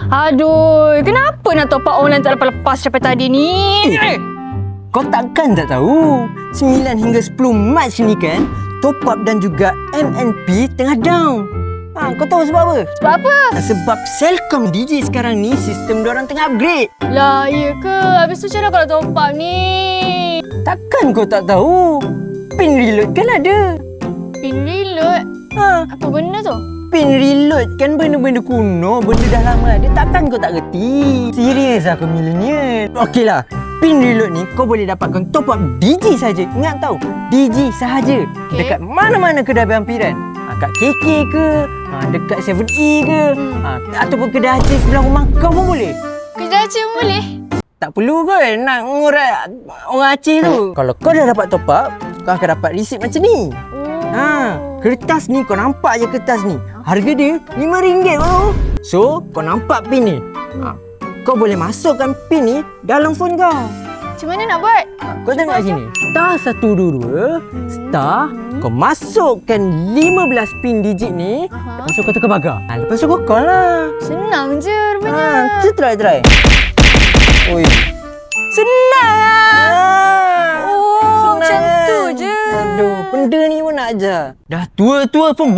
Aduh, kenapa nak top up online tak lepas-lepas daripada tadi ni? Kau takkan tak tahu 9 hingga 10 Mac ni kan top up dan juga MNP tengah down. Kau tahu sebab apa? Sebab apa? Sebab Celcom Digi sekarang ni sistem diorang tengah upgrade. Lah, iya ke? Habis tu cara kalau top up ni? Takkan kau tak tahu? Pin reload kan ada. Pin reload? Apa benda tu? Pin reload kan benda-benda kuno, benda dah lama ada. Takkan kau tak reti? Serius aku millennial. Okeylah. Pin reload ni kau boleh dapatkan top up Digi saja. Ingat tau, Digi sahaja. Okay. Dekat mana-mana kedai berhampiran. Kat KK ke, dekat 7E ke, ataupun kedai Aceh sebelah rumah kau pun boleh. Kedai Aceh pun boleh? Tak perlu kan nak ngurat orang Aceh tu. Kalau kau dah dapat top up, kau akan dapat resit macam ni. Kertas ni kau nampak je kertas ni. Harga dia RM5 baru. So, kau nampak pin ni. Kau boleh masukkan pin ni dalam phone kau. Macam mana nak buat? Kau tengok sini. Star 122, star, kau masukkan 15 pin digit ni. Lepas tu kau tekan pagar. Lepas tu kau call lah. Senang je rupanya. Try. Oi. Senang lah. Senang Macam tu je. Aduh, benda ni pun nak ajar. Dah tua-tua pun